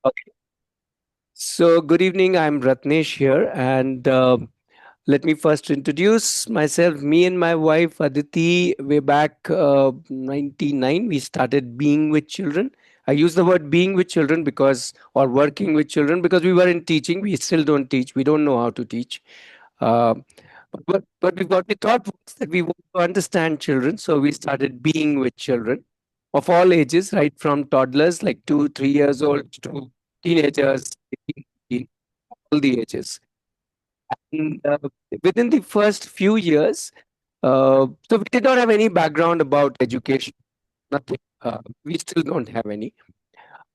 Okay. So, good evening. I'm Ratnesh here, and let me first introduce myself. Me and my wife Aditi, way back 99, we started being with children. I use the word being with children because, or working with children, because we were in teaching. We still don't teach. We don't know how to teach. Uh, what we thought was that we want to understand children, so we started being with children of all ages, right from toddlers like 2, 3 years old to teenagers, 18, all the ages. And within the first few years, so we did not have any background about education, nothing. We still don't have any.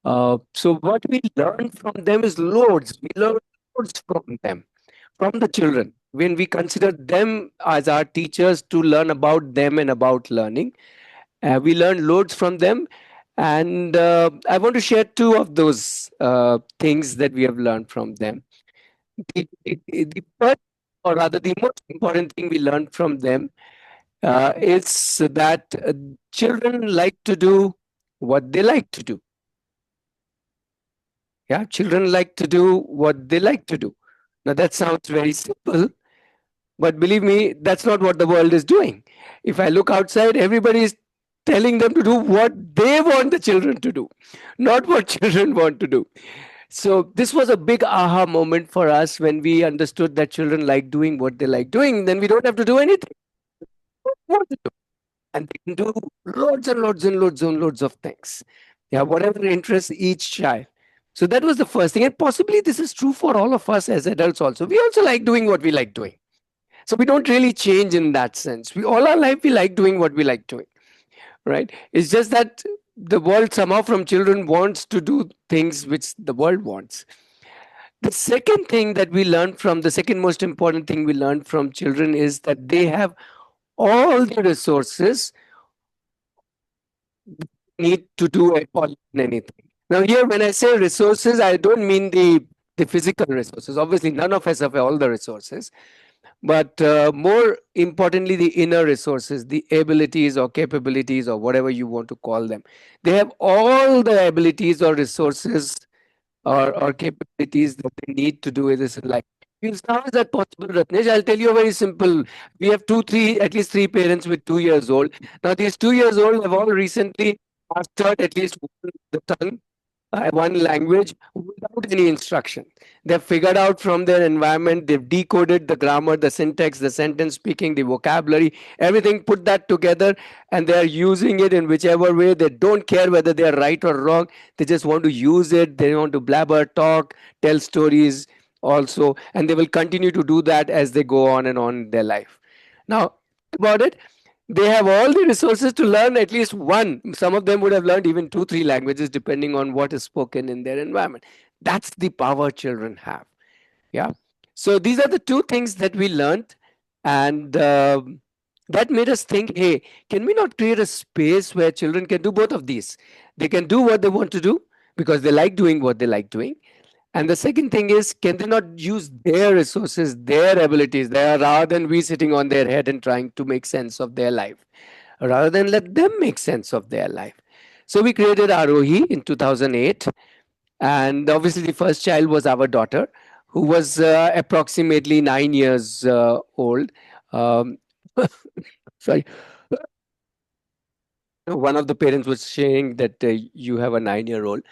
So what we learn from them is loads. We learn loads from them, from the children. When we consider them as our teachers to learn about them and about learning, we learn loads from them. And I want to share two of those things that we have learned from them. The first, or rather, the most important thing we learned from them is that children like to do what they like to do. Yeah, children like to do what they like to do. Now, that sounds very simple, but believe me, that's not what the world is doing. If I look outside, everybody is telling them to do what they want the children to do, not what children want to do. So, this was a big aha moment for us when we understood that children like doing what they like doing. Then we don't have to do anything. What to do. And they can do loads and loads and loads and loads of things. Yeah, whatever interests each child. So, that was the first thing. And possibly this is true for all of us as adults also. We also like doing what we like doing. So we don't really change in that sense. We all our life we like doing what we like doing, right? It's just that the world somehow from children wants to do things which the world wants. The second thing that we learn from the second most important thing we learn from children is that they have all the resources need to do all anything. Now here when I say resources, I don't mean the physical resources. Obviously, none of us have all the resources. But more importantly, the inner resources, the abilities or capabilities or whatever you want to call them. They have all the abilities or resources or capabilities that they need to do this in life. Means how is that possible, Ratnesh? I'll tell you a very simple. We have at least three parents with 2 years old. Now, these 2 years old have all recently mastered at least the tongue, one language without any instruction. They've figured out from their environment, they've decoded the grammar, the syntax, the sentence speaking, the vocabulary, everything, put that together, and they're using it in whichever way. They don't care whether they're right or wrong. They just want to use it. They want to blabber, talk, tell stories also, and they will continue to do that as they go on and on in their life. Now, about it, they have all the resources to learn at least one. Some of them would have learned even two, three languages depending on what is spoken in their environment. That's the power children have. Yeah. So these are the two things that we learned, and that made us think, hey, can we not create a space where children can do both of these? They can do what they want to do because they like doing what they like doing, and the second thing is, can they not use their resources, their abilities there, rather than we sitting on their head and trying to make sense of their life, rather than let them make sense of their life? So we created Aarohi in 2008. And obviously, the first child was our daughter, who was approximately 9 years old. Um, sorry, one of the parents was saying that you have a 9 year old.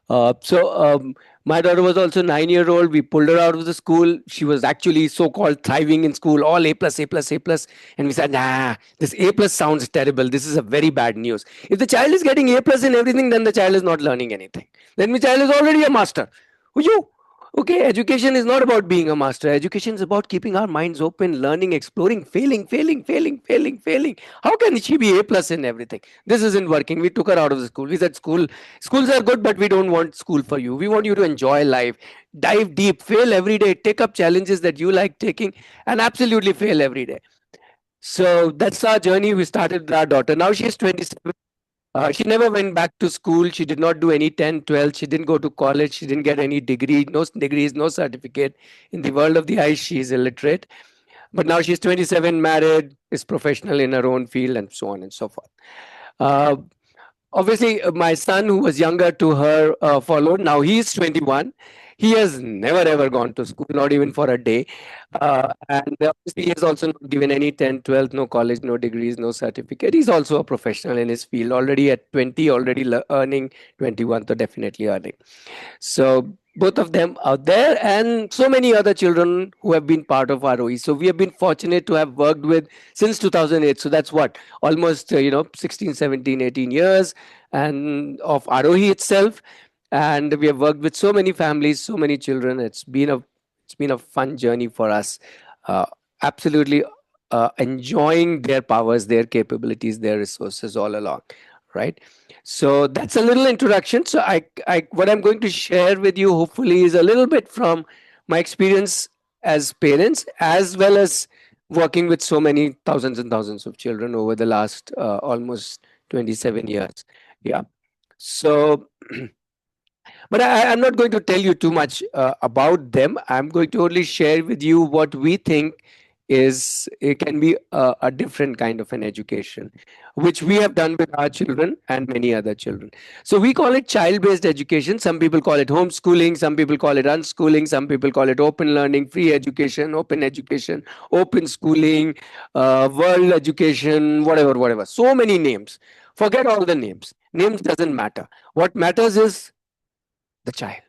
So my daughter was also 9 year old. We pulled her out of the school. She was actually so called thriving in school, all A plus, A plus, A plus. And we said, nah, this A plus sounds terrible. This is a very bad news. If the child is getting A plus in everything, then the child is not learning anything. Then the child is already a master. Who you? Okay, education is not about being a master. Education is about keeping our minds open, learning, exploring, failing, failing, failing, failing, failing. How can she be A plus in everything? This isn't working. We took her out of the school. We said, schools are good, but we don't want school for you. We want you to enjoy life, dive deep, fail every day, take up challenges that you like taking, and absolutely fail every day. So that's our journey. We started with our daughter. Now she's 27. She never went back to school. She did not do any 10, 12. She didn't go to college. She didn't get any degree, no degrees, no certificate. In the world of the ice, she is illiterate. But now she's 27, married, is professional in her own field, and so on and so forth. Uh, obviously, my son, who was younger to her, followed. Now he's 21. He has never ever gone to school, not even for a day. And obviously, he has also not given any 10th, 12th, no college, no degrees, no certificate. He's also a professional in his field, already at 20, already earning, 21, so definitely earning. So both of them out there, and so many other children who have been part of ROE. So we have been fortunate to have worked with since 2008. So that's what, almost 16, 17, 18 years and of ROE itself. And we have worked with so many families, so many children. It's been a fun journey for us. Uh, Absolutely enjoying their powers, their capabilities, their resources all along, right? So that's a little introduction. So what I'm going to share with you, hopefully, is a little bit from my experience as parents, as well as working with so many thousands and thousands of children over the last almost 27 years. Yeah. So, but I'm not going to tell you too much about them. I'm going to only share with you what we think is it can be a different kind of an education, which we have done with our children and many other children. So we call it child-based education. Some people call it homeschooling. Some people call it unschooling. Some people call it open learning, free education, open schooling, world education, whatever, whatever. So many names. Forget all the names. Names doesn't matter. What matters is the child,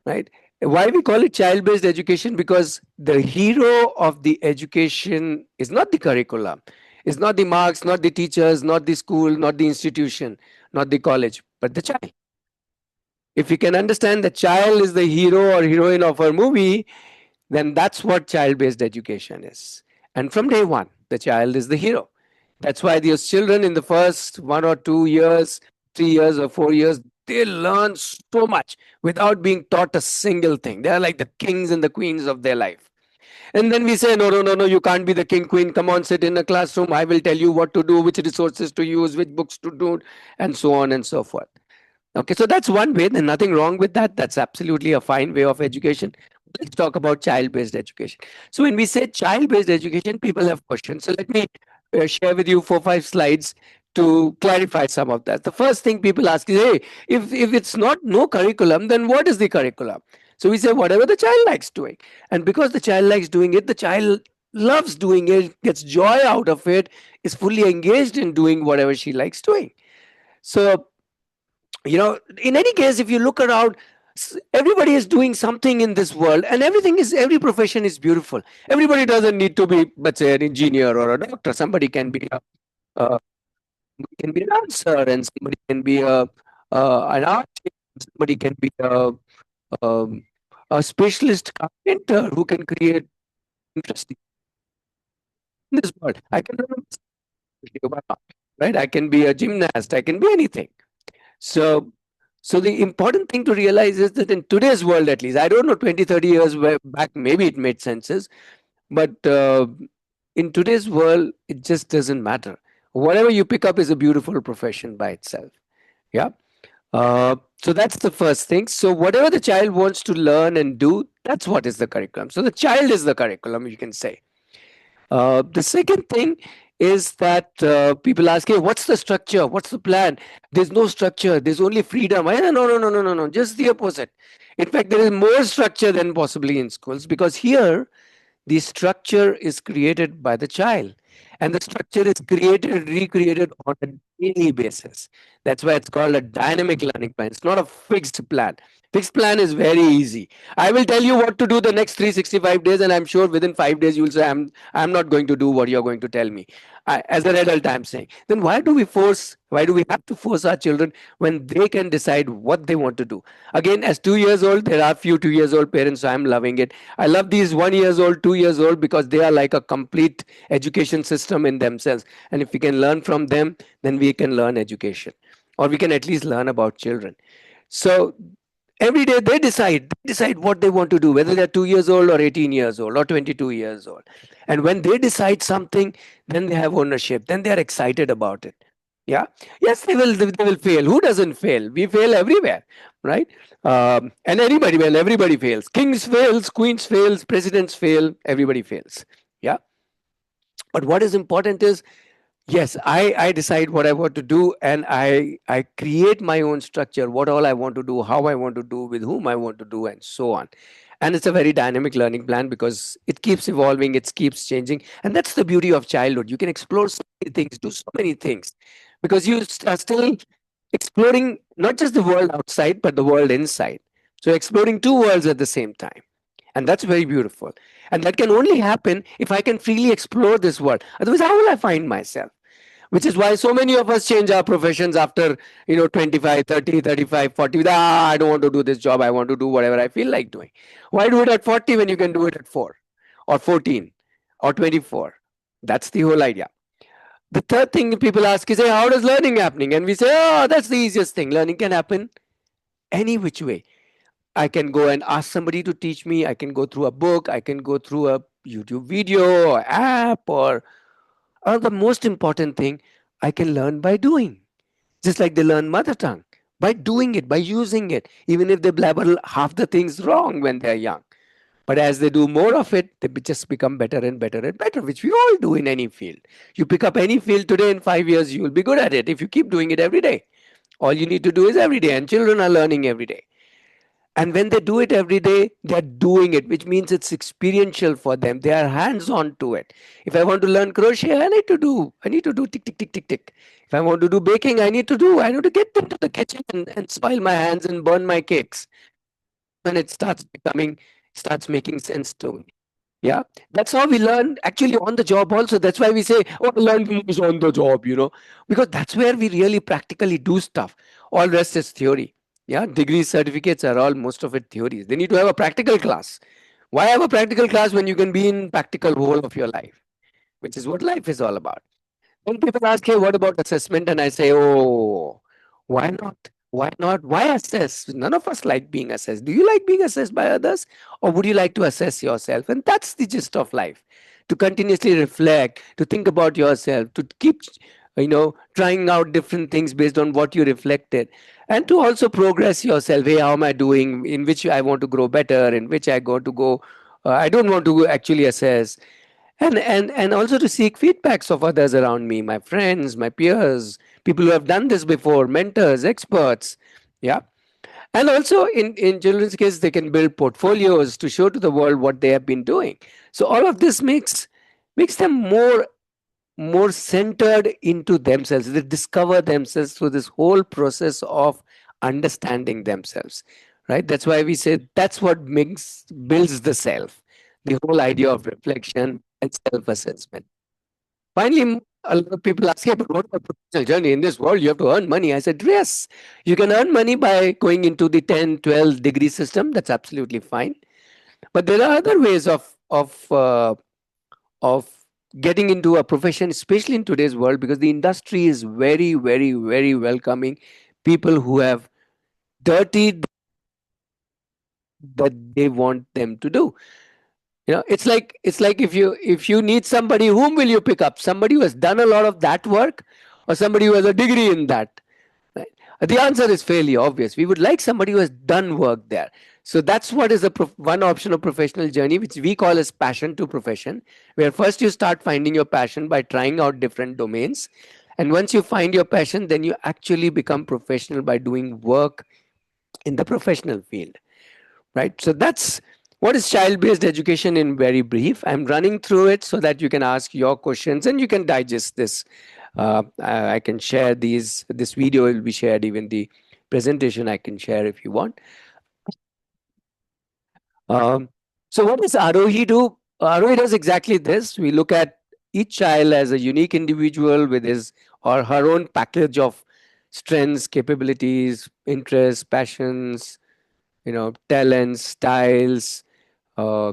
right? Why we call it child based education? Because the hero of the education is not the curriculum, is not the marks, not the teachers, not the school, not the institution, not the college, but the child. If you can understand the child is the hero or heroine of our movie, then that's what child based education is. And from day one, the child is the hero. That's why those children in the first 1 or 2 years, 3 years or 4 years, they learn so much without being taught a single thing. They are like the kings and the queens of their life. And then we say, no, no, no, no, you can't be the king, queen. Come on, sit in a classroom. I will tell you what to do, which resources to use, which books to do, and so on and so forth. Okay, so that's one way. There's nothing wrong with that. That's absolutely a fine way of education. Let's talk about child-based education. So when we say child-based education, people have questions. So let me share with you 4, 5 slides to clarify some of that. The first thing people ask is, hey, if it's not no curriculum, then what is the curriculum? So we say whatever the child likes doing. And because the child likes doing it, the child loves doing it, gets joy out of it, is fully engaged in doing whatever she likes doing. So in any case, if you look around, everybody is doing something in this world, and every profession is beautiful. Everybody doesn't need to be, let's say, an engineer or a doctor. Somebody can be uh, can be a dancer, and somebody can be an artist. Somebody can be um, a specialist carpenter who can create interesting in this world. I can learn about art, right? I can be a gymnast. I can be anything. So, so the important thing to realize is that in today's world, at least, I don't know, 20, 30 years back, maybe it made senses, but in today's world, it just doesn't matter. Whatever you pick up is a beautiful profession by itself. Yeah. So that's the first thing. So whatever the child wants to learn and do, that's what is the curriculum. So the child is the curriculum, you can say. The second thing is that people ask, hey, what's the structure? What's the plan? There's no structure. There's only freedom. No, no, no, no, no, no. Just the opposite. In fact, there is more structure than possibly in schools, because here the structure is created by the child, and the structure is created, recreated on a daily basis. That's why it's called a dynamic learning plan. It's not a fixed plan. Fixed plan is very easy. I will tell you what to do the next 365 days, and I'm sure within 5 days you will say, I'm not going to do what you're going to tell me. As an adult, I'm saying. Then why do we have to force our children when they can decide what they want to do? Again, as 2 years old, there are few 2 years old parents, so I'm loving it. I love these 1 years old, 2 years old, because they are like a complete education system in themselves. And if we can learn from them, then we can learn education, or we can at least learn about children. So every day they decide what they want to do, whether they're 2 years old or 18 years old or 22 years old. And when they decide something, then they have ownership, then they are excited about it. Yeah. Yes, they will fail. Who doesn't fail? We fail everywhere, right? And everybody fails. Kings fails, queens fails, presidents fail, everybody fails. Yeah. But what is important is Yes, I decide what I want to do, and I create my own structure, what all I want to do, how I want to do, with whom I want to do, and so on. And it's a very dynamic learning plan because it keeps evolving, it keeps changing. And that's the beauty of childhood. You can explore so many things, do so many things, because are still exploring not just the world outside, but the world inside. So exploring two worlds at the same time. And that's very beautiful. And that can only happen if I can freely explore this world. Otherwise, how will I find myself? Which is why so many of us change our professions after 25, 30, 35, 40. I don't want to do this job, I want to do whatever I feel like doing. Why do it at 40 when you can do it at 4 or 14 or 24? That's the whole idea. The third thing people ask is, hey, how does learning happening? And we say, oh, that's the easiest thing. Learning can happen any which way. I can go and ask somebody to teach me, I can go through a book, I can go through a YouTube video or app, or the most important thing, I can learn by doing. Just like they learn mother tongue, by doing it, by using it, even if they blabber half the things wrong when they're young. But as they do more of it, they just become better and better and better, which we all do in any field. You pick up any field today, in 5 years, you will be good at it if you keep doing it every day. All you need to do is every day, and children are learning every day. And when they do it every day, they're doing it, which means it's experiential for them. They are hands on to it. If I want to learn crochet, I need to do tick, tick, tick, tick, tick. If I want to do baking, I need to get into the kitchen and spoil my hands and burn my cakes. When it starts making sense to me. Yeah, that's how we learn actually on the job also. That's why we say, oh, learn things on the job, because that's where we really practically do stuff. All rest is theory. Yeah, degrees, certificates are all most of it theories. They need to have a practical class. Why have a practical class when you can be in practical whole of your life, which is what life is all about? When people ask, hey, what about assessment? And I say, oh, why not? Why not? Why assess? None of us like being assessed. Do you like being assessed by others? Or would you like to assess yourself? And that's the gist of life, to continuously reflect, to think about yourself, to keep, trying out different things based on what you reflected, and to also progress yourself. Hey, how am I doing? In which I want to grow better, in which I go to go. I don't want to actually assess, and also to seek feedbacks of others around me, my friends, my peers, people who have done this before, mentors, experts. Yeah. And also in children's case, they can build portfolios to show to the world what they have been doing. So all of this makes them more centered into themselves. They discover themselves through this whole process of understanding themselves. Right? That's why we say that's what makes builds the self. The whole idea of reflection and self-assessment. Finally, a lot of people ask, "Hey, but what about professional journey? In this world, you have to earn money." I said, yes, you can earn money by going into the 10, 12 degree system. That's absolutely fine. But there are other ways of getting into a profession, especially in today's world, because the industry is very, very, very welcoming people who have dirtied that they want them to do. It's like if you need somebody, whom will you pick up? Somebody who has done a lot of that work, or somebody who has a degree in that? Right? The answer is fairly obvious. We would like somebody who has done work there. So that's what is one option of professional journey, which we call as passion to profession, where first you start finding your passion by trying out different domains. And once you find your passion, then you actually become professional by doing work in the professional field. Right? So that's what is child-based education in very brief. I'm running through it so that you can ask your questions and you can digest this. I can share this video will be shared, even the presentation I can share if you want. um, so what does Aarohi do? Aarohi does exactly this. We look at each child as a unique individual with his or her own package of strengths, capabilities, interests, passions, talents, styles, uh,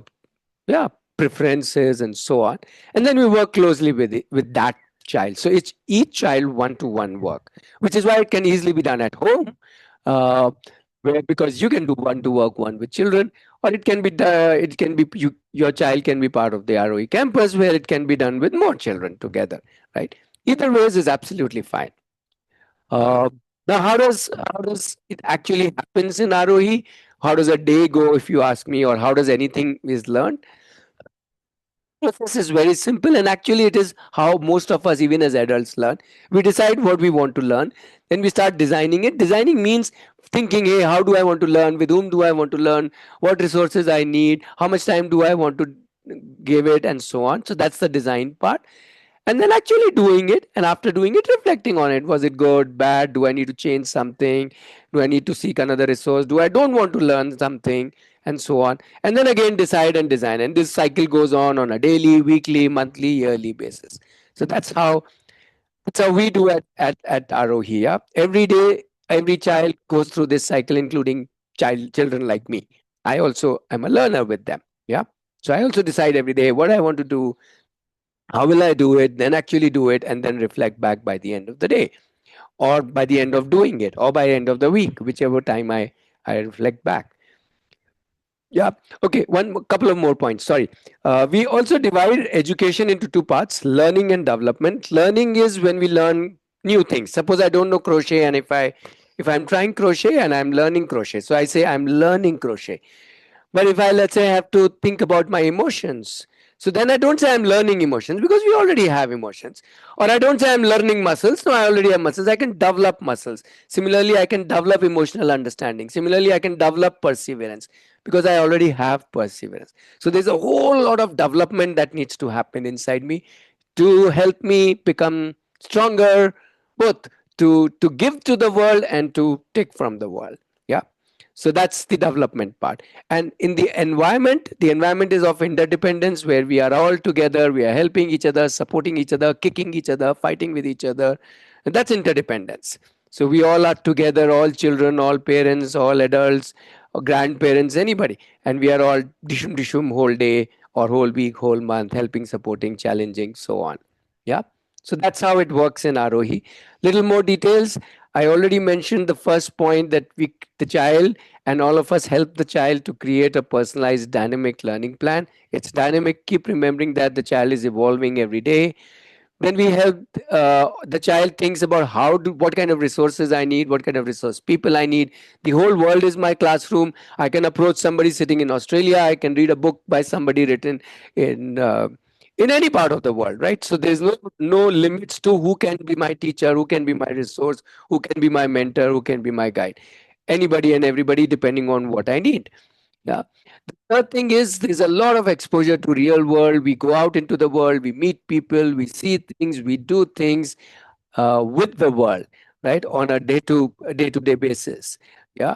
yeah, preferences, and so on. And then we work closely with that child. So it's each child one-to-one work, which is why it can easily be done at home, uh, where because you can do one-to-work one with children, or your child can be part of the ROE campus, where it can be done with more children together, right? Either ways is absolutely fine. Uh, Now, how does it actually happens in ROE? How does a day go, if you ask me, or how does anything is learned? Process is very simple, and actually it is how most of us, even as adults, learn. We decide what we want to learn, then we start designing it. Designing means thinking, hey, how do I want to learn, with whom do I want to learn, what resources I need, how much time do I want to give it, and so on. So that's the design part. And then actually doing it, and after doing it, reflecting on it. Was it good, bad? Do I need to change something? Do I need to seek another resource? Do I don't want to learn something? And so on. And then again decide and design, and this cycle goes on a daily, weekly, monthly, yearly basis. So that's how we do at Aarohi. Yeah? Every day, every child goes through this cycle, including children like me. I also am a learner with them. Yeah. So I also decide every day what I want to do, how will I do it, then actually do it, and then reflect back by the end of the day, or by the end of doing it, or by the end of the week, whichever time I reflect back. Yeah. Okay. Couple of more points. Sorry. We also divide education into two parts: learning and development. Learning is when we learn new things. Suppose I don't know crochet, and if I'm trying crochet and I'm learning crochet, so I say I'm learning crochet. But if I, let's say, have to think about my emotions, so then I don't say I'm learning emotions, because we already have emotions. Or I don't say I'm learning muscles. No, I already have muscles. I can develop muscles. Similarly, I can develop emotional understanding. Similarly, I can develop perseverance, because I already have perseverance. So there's a whole lot of development that needs to happen inside me to help me become stronger, both to give to the world and to take from the world. Yeah. So that's the development part. And in the environment is of interdependence, where we are all together, we are helping each other, supporting each other, kicking each other, fighting with each other. And that's interdependence. So we all are together, all children, all parents, all adults, or grandparents, anybody, and we are all dishum dishum whole day or whole week, whole month, helping, supporting, challenging, so on. Yeah. So that's how it works in Arohi. Little more details. I already mentioned the first point, that the child and all of us help the child to create a personalized dynamic learning plan. It's dynamic. Keep remembering that the child is evolving every day. Then we help the child thinks about what kind of resources I need, what kind of resource people I need. The whole world is my classroom. I can approach somebody sitting in Australia. I can read a book by somebody written in uh, in any part of the world, right? So there's no limits to who can be my teacher, who can be my resource, who can be my mentor, who can be my guide. Anybody and everybody, depending on what I need. Yeah. Third thing is, there's a lot of exposure to real world. We go out into the world, we meet people, we see things, we do things with the world, right, on a day to day basis. Yeah.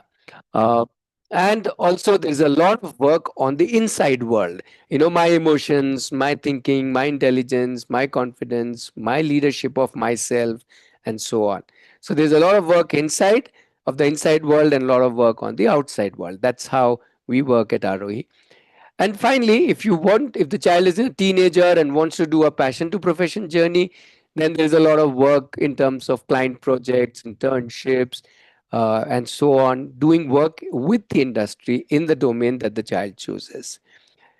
uh, and also there's a lot of work on the inside world. My emotions, my thinking, my intelligence, my confidence, my leadership of myself, and so on. So there's a lot of work inside of the inside world, and a lot of work on the outside world. That's how we work at ROE. And finally, if the child is a teenager and wants to do a passion to profession journey, then there's a lot of work in terms of client projects, internships, and so on, doing work with the industry in the domain that the child chooses,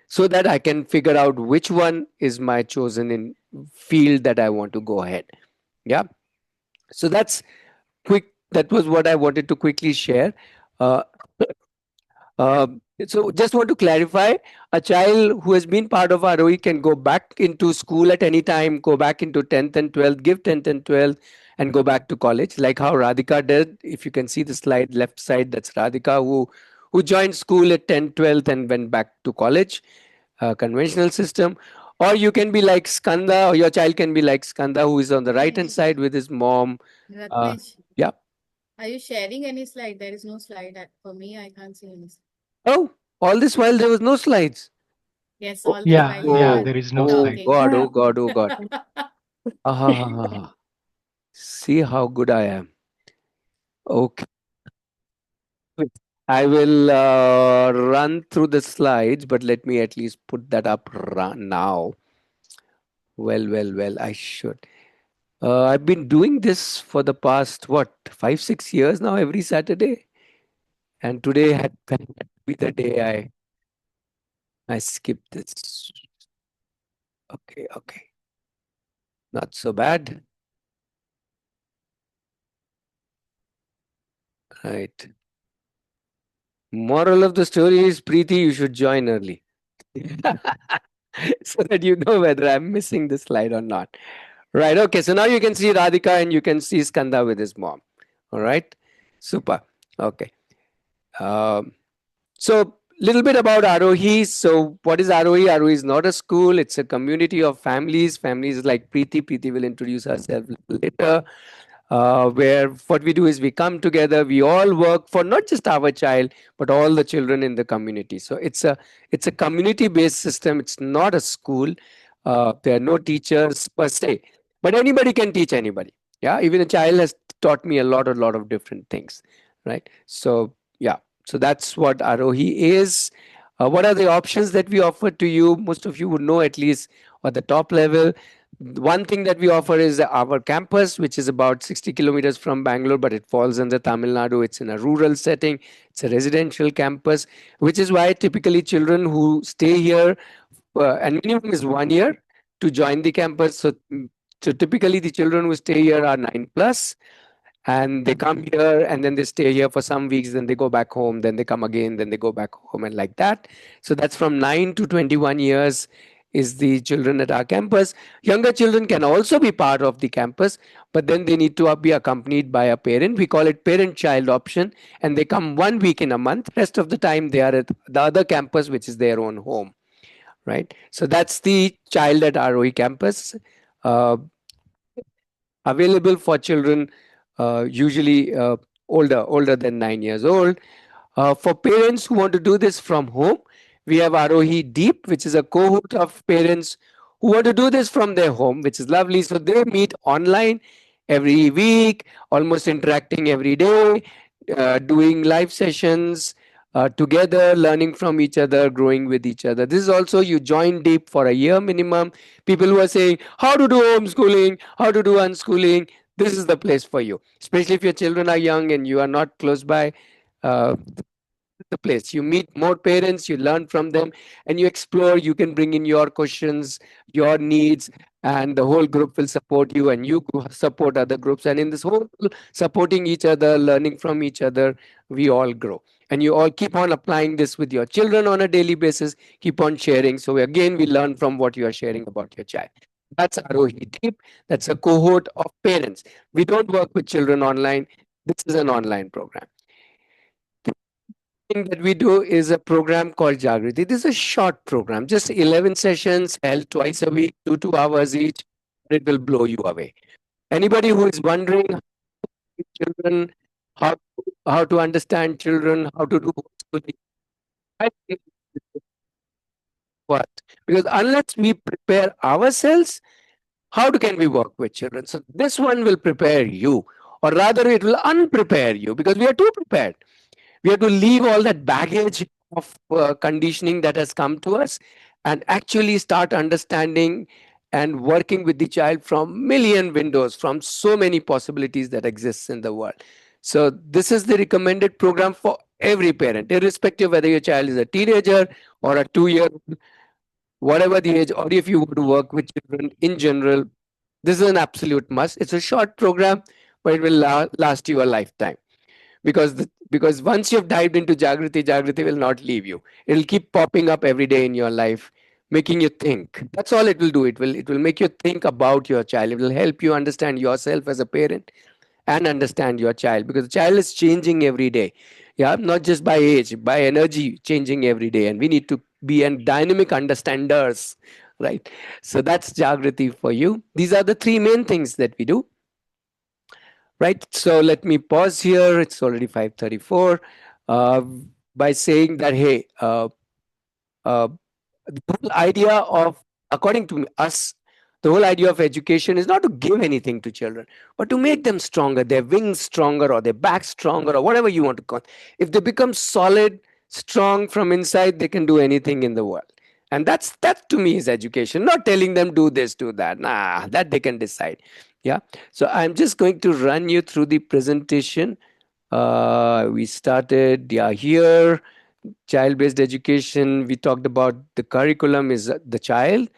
so that I can figure out which one is my chosen in field that I want to go ahead. Yeah. So that was what I wanted to quickly share. Uh, so just want to clarify, a child who has been part of ROE can go back into school at any time, go back into 10th and 12th, give 10th and 12th, and go back to college, like how Radhika did. If you can see the slide left side, that's Radhika, who joined school at 10th, 12th, and went back to college, conventional system. Or you can be like Skanda, or your child can be like Skanda, who is on the right hand side with his mom. Uh, Ratnesh, yeah. are you sharing any slide? There is no slide for me. I can't see any. Oh, all this while there was no slides. Yes, Oh, all this Yeah, while you yeah, are oh, there is no oh slide. talking. God, oh God, oh God. See how good I am. Okay. Wait. I will run through the slides, but let me at least put that up now. Well, well, well, I should. I've been doing this for the past, what, 5, 6 years now, every Saturday. And today had to be the day I skipped this. Okay, okay. Not so bad. Right. Moral of the story is, Preeti, you should join early. so that you know whether I'm missing the slide or not. Right. Okay. So now you can see Radhika and you can see Skanda with his mom. All right. Super. Okay. Um, so little bit about Aarohi. So what is Aarohi? Aarohi is not a school. It's a community of families. Families like Preeti. Preeti will introduce herself later. Where what we do is we come together, we all work for not just our child but all the children in the community. So it's a community based system. It's not a school. There are no teachers per se, but anybody can teach anybody. Yeah, even a child has taught me a lot of different things, right? So yeah, so that's what Arohi is. What are the options that we offer to you? Most of you would know, at least at the top level. One thing that we offer is our campus, which is about 60 kilometers from Bangalore, but it falls under Tamil Nadu. It's in a rural setting. It's a residential campus, which is why typically children who stay here, and minimum is 1 year to join the campus. So typically the children who stay here are 9 plus, and they come here and then they stay here for some weeks, then they go back home, then they come again, then they go back home, and like that. So that's from 9 to 21 years is the children at our campus. Younger children can also be part of the campus, but then they need to be accompanied by a parent. We call it parent child option, and they come 1 week in a month. Rest of the time they are at the other campus, which is their own home, right? So that's the child at ROE campus. uh, Available for children usually older than 9 years old. For parents who want to do this from home, we have Aarohi Deep, which is a cohort of parents who want to do this from their home, which is lovely. So they meet online every week, almost interacting every day, doing live sessions together, learning from each other, growing with each other. This is also, you join Deep for a year minimum. People who are saying how to do homeschooling, how to do unschooling, this is the place for you, especially if your children are young and you are not close by. uh, the place. You meet more parents, you learn from them, and you explore. You can bring in your questions, your needs, and the whole group will support you, and you support other groups. And in this whole supporting each other, learning from each other, we all grow. And you all keep on applying this with your children on a daily basis, keep on sharing. So again, we learn from what you are sharing about your child. That's Arohi Deep. That's a cohort of parents. We don't work with children online. This is an online program. Thing that we do is a program called Jagriti. This is a short program, just 11 sessions held twice a week, 2 hours each. It will blow you away. Anybody who is wondering how to teach children, how, how to understand children, how to do homeschooling, I think this is what. Because unless we prepare ourselves, can we work with children? So this one will prepare you, or rather, it will unprepare you because we are too prepared. We have to leave all that baggage of conditioning that has come to us and actually start understanding and working with the child from million windows, from so many possibilities that exists in the world. So this is the recommended program for every parent, irrespective whether your child is a teenager or a 2 year, whatever the age, or if you want to work with children in general. This is an absolute must. It's a short program, but it will last you a lifetime, because once you've dived into Jagriti, Jagriti will not leave you. It'll keep popping up every day in your life, making you think. That's all it will do. It will make you think about your child. It will help you understand yourself as a parent and understand your child, because the child is changing every day. Yeah, not just by age, by energy, changing every day, and we need to be a dynamic understanders, right? So that's Jagriti for you. These are the three main things that we do. Right. So let me pause here. It's already 5:34. Uh, by saying that, hey, uh, the whole idea of, according to us, the whole idea of education is not to give anything to children, but to make them stronger, their wings stronger, or their back stronger, or whatever you want to call it. If they become solid, strong from inside, they can do anything in the world. And that to me is education, not telling them do this, do that. Nah, that they can decide. Yeah. So I'm just going to run you through the presentation. We started, yeah, here. Child-based education, we talked about the curriculum is the child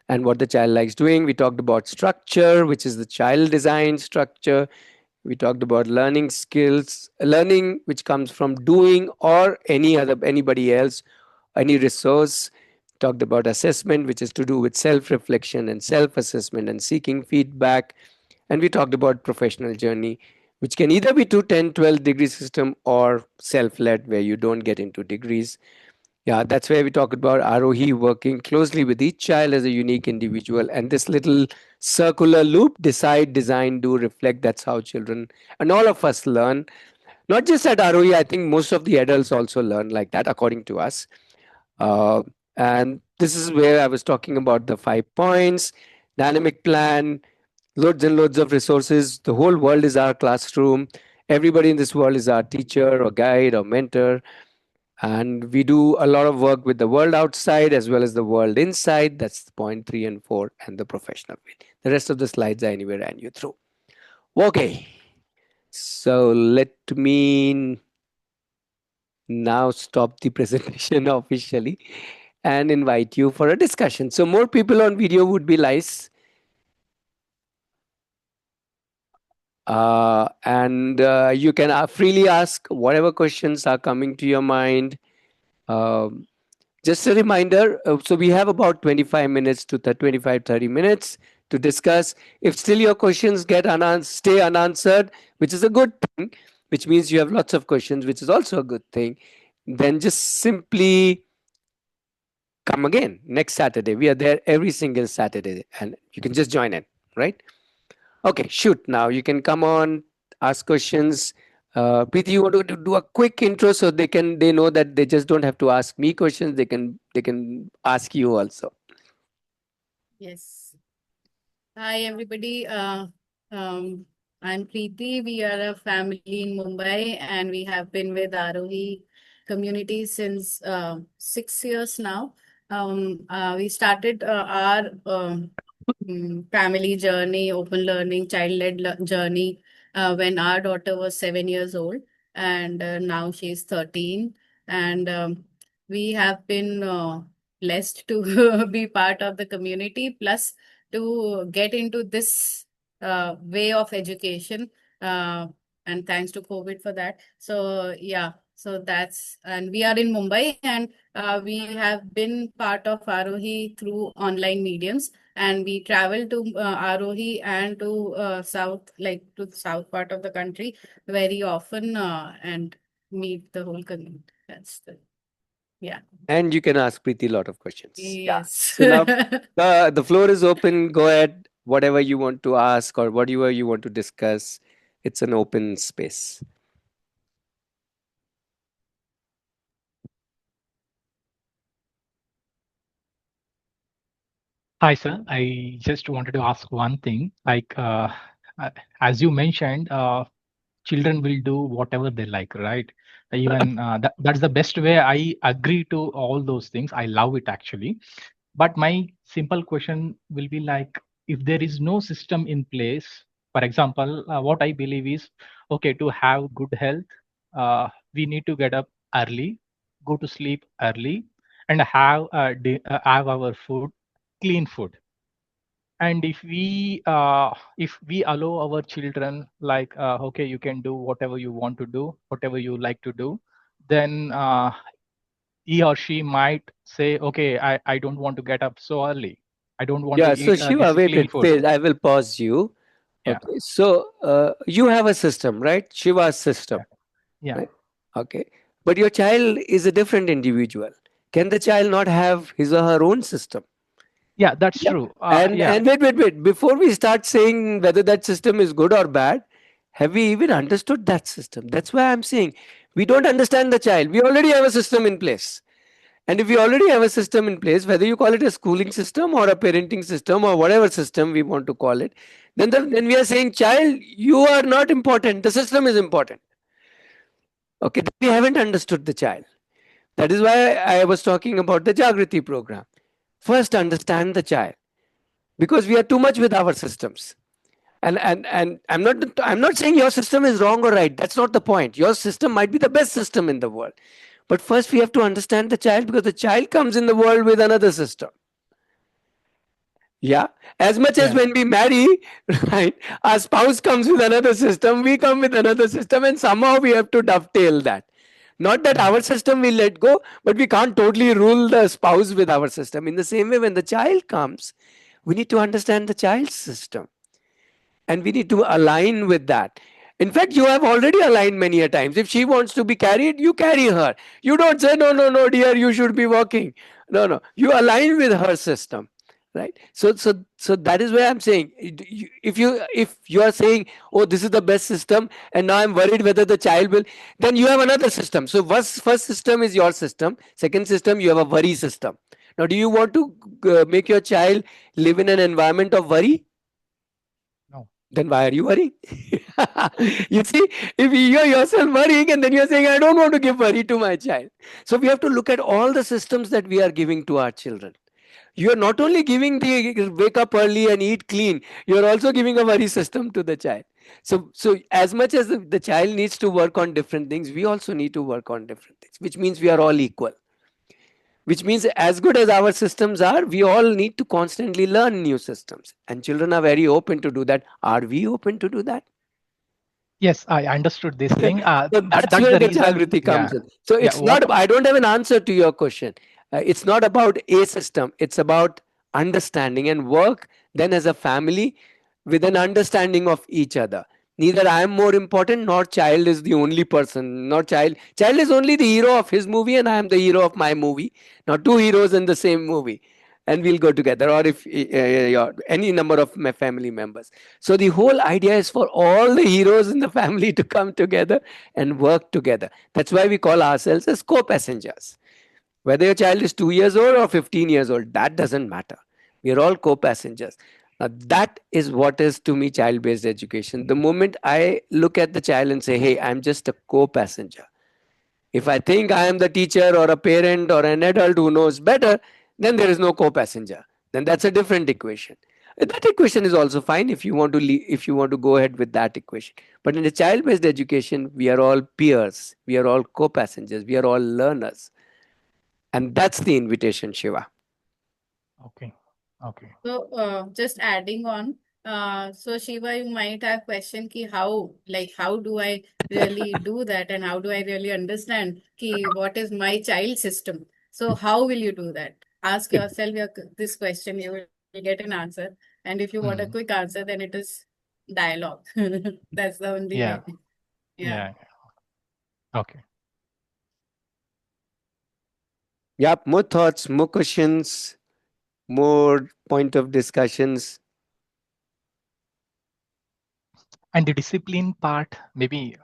and what the child likes doing. We talked about structure, which is the child design structure. We talked about learning skills, learning which comes from doing or anybody else, any resource. Talked about assessment, which is to do with self reflection and self assessment and seeking feedback. And we talked about professional journey, which can either be to 10, 12 degree system or self led, where you don't get into degrees. Yeah, that's where we talk about Aarohi working closely with each child as a unique individual. And this little circular loop: decide, design, do, reflect. That's how children and all of us learn. Not just at Aarohi, I think most of the adults also learn like that, according to us. Uh, and this is where I was talking about the 5 points: dynamic plan, loads and loads of resources. The whole world is our classroom. Everybody in this world is our teacher or guide or mentor. And we do a lot of work with the world outside as well as the world inside. That's point 3 and 4, and the professional way. The rest of the slides I anyway ran you through. Okay, so let me now stop the presentation officially and invite you for a discussion. So more people on video would be nice. And you can freely ask whatever questions are coming to your mind. Um, just a reminder, so we have about 25 minutes to 25, 30 minutes to discuss. If still your questions stay unanswered, which is a good thing, which means you have lots of questions, which is also a good thing, then just simply come again next Saturday. We are there every single Saturday, and you can just join in, right? Okay, shoot. Now you can come on, ask questions. Preeti, you want to do a quick intro so they know that they just don't have to ask me questions. They can ask you also. Yes. Hi, everybody. I'm Preeti. We are a family in Mumbai, and we have been with Aarohi community since 6 years now. We started our family journey, open learning, child-led journey when our daughter was 7 years old, and now she's 13. And we have been blessed to be part of the community, plus to get into this way of education. Uh, and thanks to COVID for that. So yeah, so that's, and we are in Mumbai, and we have been part of Aarohi through online mediums, and we travel to Aarohi and to south, like to the south part of the country very often, and meet the whole community. That's the, yeah. And you can ask Preeti a lot of questions. Yeah. Yes. So now the floor is open. Go ahead. Whatever you want to ask or whatever you want to discuss, it's an open space. Hi, sir. I just wanted to ask one thing. Uh, as you mentioned, children will do whatever they like, right? Even that's the best way. I agree to all those things. I love it actually. But my simple question will be like, if there is no system in place, for example, what I believe is, okay, to have good health, we need to get up early, go to sleep early, and have our food, clean food. And if we allow our children like, okay, you can do whatever you want to do, whatever you like to do, then he or she might say, okay, I don't want to get up so early, I don't want to Yeah. So eat Shiva, this wait, clean wait, food. wait. I will pause you. Yeah, Okay. So you have a system, right? Shiva's system, yeah, yeah, right? Okay. But your child is a different individual. Can the child not have his or her own system? yeah, that's Yeah. true. And Yeah, and wait, wait, wait. Before we start saying whether that system is good or bad, have we even understood that system? That's why I'm saying we don't understand the child. We already have a system in place. And if we already have a system in place, whether you call it a schooling system or a parenting system or whatever system we want to call it, then we are saying, child, you are not important. The system is important. Okay, we haven't understood the child. That is why I was talking about the Jagriti program. First, understand the child, because we are too much with our systems. And I'm not saying your system is wrong or right. That's not the point. Your system might be the best system in the world. But first we have to understand the child, because the child comes in the world with another system. Yeah. As much as yeah, when we marry, right, our spouse comes with another system, we come with another system, and somehow we have to dovetail that. Not that our system will let go, but we can't totally rule the spouse with our system. In the same way, when the child comes, we need to understand the child's system, and we need to align with that. In fact, you have already aligned many a times. If she wants to be carried, you carry her. You don't say, no, no, no, dear, you should be walking. No, no, you align with her system, right? So that is where I'm saying, if you are saying, oh, this is the best system, and now I'm worried whether the child will, then you have another system. So first system is your system. Second system, you have a worry system. Now, do you want to make your child live in an environment of worry? No. Then why are you worrying? You see, if you're yourself worrying and then you're saying, I don't want to give worry to my child. So we have to look at all the systems that we are giving to our children. You're not only giving the wake up early and eat clean, you're also giving a worry system to the child. So as much as the child needs to work on different things, we also need to work on different things, which means we are all equal. Which means, as good as our systems are, we all need to constantly learn new systems. And children are very open to do that. Are we open to do that? Yes, I understood this thing. So that's That's where the the reason. Jagriti Yeah, comes in. So yeah. it's not, I don't have an answer to your question. It's not about a system, it's about understanding and work then as a family with an understanding of each other. Neither I am more important nor child is the only person. Nor child is only the hero of his movie and I am the hero of my movie. Not two heroes in the same movie. And we'll go together, or if any number of my family members. So the whole idea is for all the heroes in the family to come together and work together. That's why we call ourselves as co-passengers. Whether your child is 2 years old or 15 years old, that doesn't matter. We are all co-passengers. Now, that is what is to me child-based education. The moment I look at the child and say, hey, I'm just a co-passenger. If I think I am the teacher or a parent or an adult who knows better, then there is no co-passenger. Then that's a different equation. That equation is also fine if you want to if you want to go ahead with that equation. But in the child-based education, we are all peers, we are all co-passengers, we are all learners, and that's the invitation, Shiva. Okay. Okay. So, just adding on, so Shiva, you might have question ki how do I really do that, and how do I really understand ki what is my child system? So, how will you do that? Ask yourself this question, you will get an answer. And if you want a quick Mm. answer, then it is dialogue. That's the only Yeah. way. Yeah. Yeah. Okay. Yep, more thoughts, more questions, more point of discussions. And the discipline part, maybe.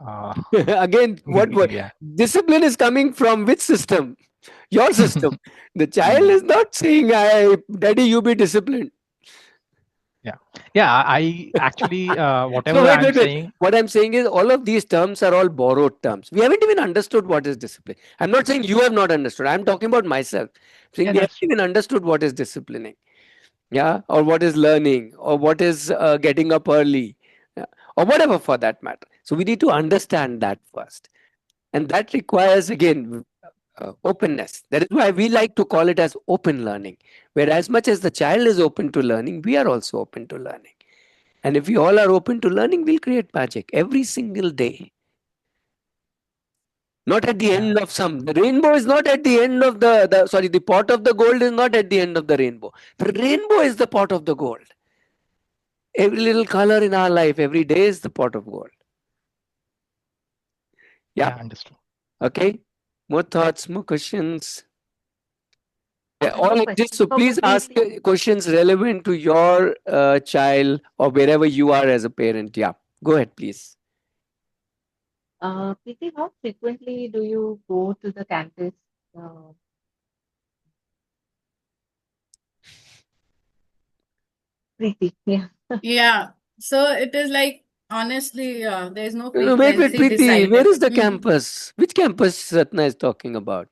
Again, what Yeah. discipline is coming from which system? Your system. The child Mm. is not saying, I, Daddy, you be disciplined. Yeah. Yeah. I actually, So whatever wait, I'm wait, wait. saying. What I'm saying is all of these terms are all borrowed terms. We haven't even understood what is discipline. I'm not saying you have not understood. I'm talking about myself. I'm saying Yeah, we haven't that's true. even understood what is disciplining. Yeah. Or what is learning, or what is getting up early, yeah, or whatever for that matter. So we need to understand that first. And that requires, again, openness. That is why we like to call it as open learning, where as much as the child is open to learning, we are also open to learning. And if we all are open to learning, we'll create magic every single day. Not at the Yeah. end of some. The rainbow is not at the end of sorry, the pot of the gold is not at the end of the rainbow. The rainbow is the pot of the gold. Every little color in our life, every day is the pot of gold. Yeah. Yeah. Understood. Okay. More thoughts, more questions. Yeah, I have all a exist. question So for please ask Preeti. questions relevant to your child or wherever you are as a parent. Yeah. Go ahead, please. Preeti, how frequently do you go to the campus? Uh, Preeti, yeah. Yeah. So it is like, honestly, there is no Wait, frequency Preeti. Where decided. is the campus? Which campus Ratna is talking about?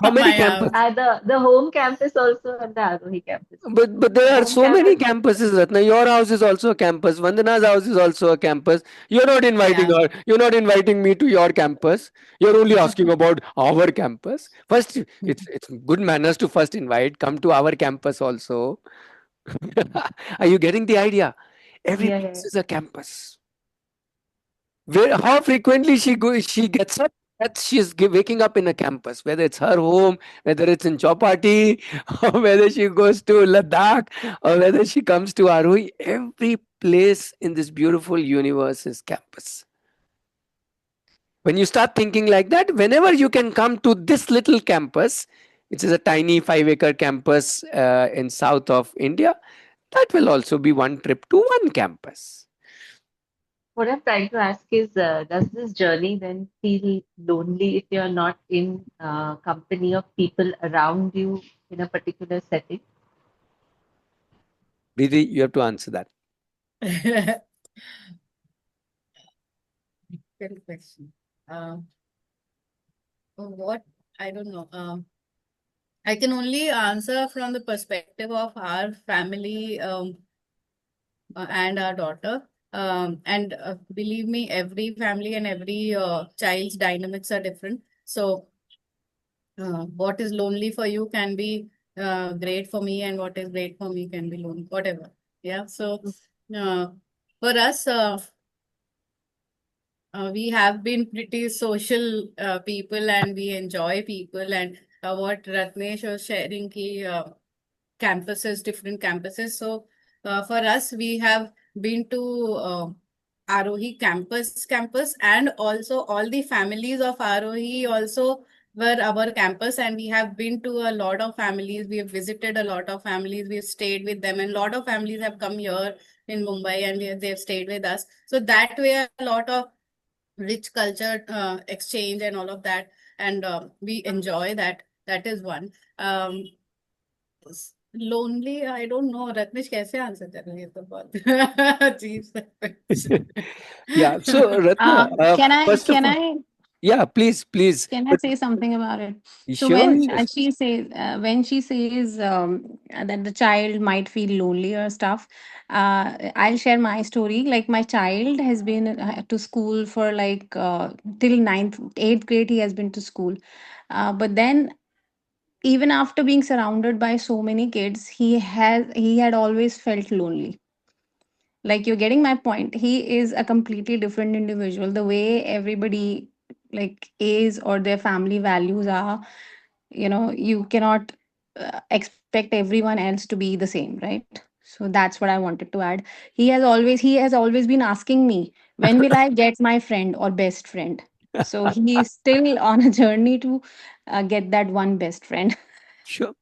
How many My campus? house. The home campus also and the Aarohi campus. But there are Home so many campus, campuses, Ratna. Your house is also a campus. Vandana's house is also a campus. You're not inviting Yeah. her. You're not inviting me to your campus. You're only asking about our campus. First, it's good manners to first invite. Come to our campus also. Are you getting the idea? Every yeah, place yeah. is a campus. Where how frequently she gets up? that she's waking up in a campus, whether it's her home, whether it's in Chowpatty, or whether she goes to Ladakh, or whether she comes to Aarohi. Every place in this beautiful universe is campus. When you start thinking like that, whenever you can come to this little campus, which is a tiny 5-acre campus in south of India, that will also be one trip to one campus. What I'm trying to ask is, does this journey then feel lonely if you're not in company of people around you in a particular setting? Vidhi, you have to answer that. Good question. What I don't know. I can only answer from the perspective of our family and our daughter. And believe me, every family and every child's dynamics are different. So, what is lonely for you can be great for me, and what is great for me can be lonely, whatever. Yeah. So, uh, for us, we have been pretty social people, and we enjoy people. And what Ratnesh was sharing, campuses, different campuses. So for us, we have been to Aarohi campus, and also all the families of Aarohi also were our campus, and we have been to a lot of families. We have visited a lot of families. We have stayed with them, and a lot of families have come here in Mumbai, and they have stayed with us. So that way, a lot of rich culture exchange and all of that, and we enjoy that. That is one. Lonely, I don't know, Ratnesh कैसे answer कर रही है, तो बहुत अजीब सा question. Yeah. So, Ratna, Can I first of can all, I yeah, please. can I But say something about it? So sure, when sure. she says that the child might feel lonely or stuff, I'll share my story. Like my child has been to school for like till ninth, eighth grade. He has been to school, but then even after being surrounded by so many kids, he had always felt lonely. Like, you're getting my point. He is a completely different individual. The way everybody like is, or their family values are, you cannot expect everyone else to be the same, right? So that's what I wanted to add. He has always been asking me, when will I get my friend or best friend? So he's still on a journey to get that one best friend. Sure.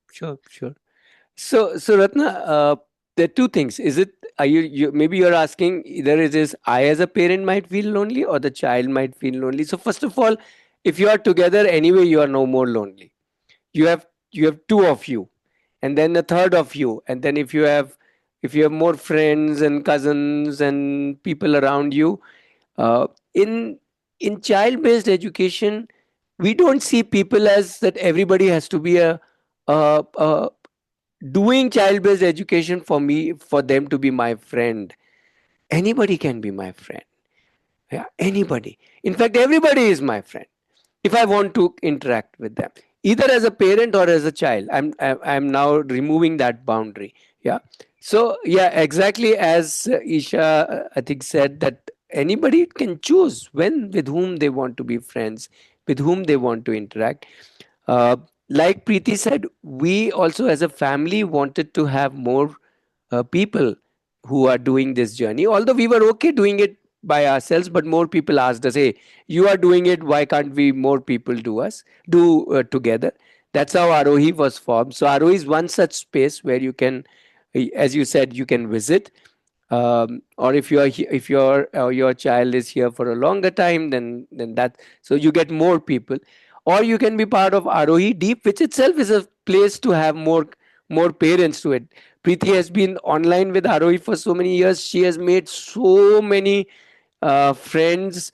So Ratna, there are two things. Is it, are you maybe you're asking, either it is I as a parent might feel lonely or the child might feel lonely. So first of all, if you are together anyway, you are no more lonely. You have two of you, and then a third of you, and then if you have more friends and cousins and people around you, uh, in in child based education, we don't see people as that everybody has to be a doing child based education for them to be my friend. Anybody can be my friend. Yeah, anybody. In fact, everybody is my friend if I want to interact with them, either as a parent or as a child. I'm now removing that boundary. Yeah. So yeah, exactly as Isha, I think, said that anybody can choose when, with whom they want to be friends, with whom they want to interact. uh, like Preeti said, we also as a family wanted to have more people who are doing this journey. Although we were okay doing it by ourselves, but more people asked us, "Hey, you are doing it. Why can't we more people do together?" That's how Arohi was formed. So Arohi is one such space where you can, as you said, you can visit. Or if your child is here for a longer time, then that, so you get more people. Or you can be part of Arohi Deep, which itself is a place to have more parents to it. Preeti has been online with Arohi for so many years. She has made so many friends,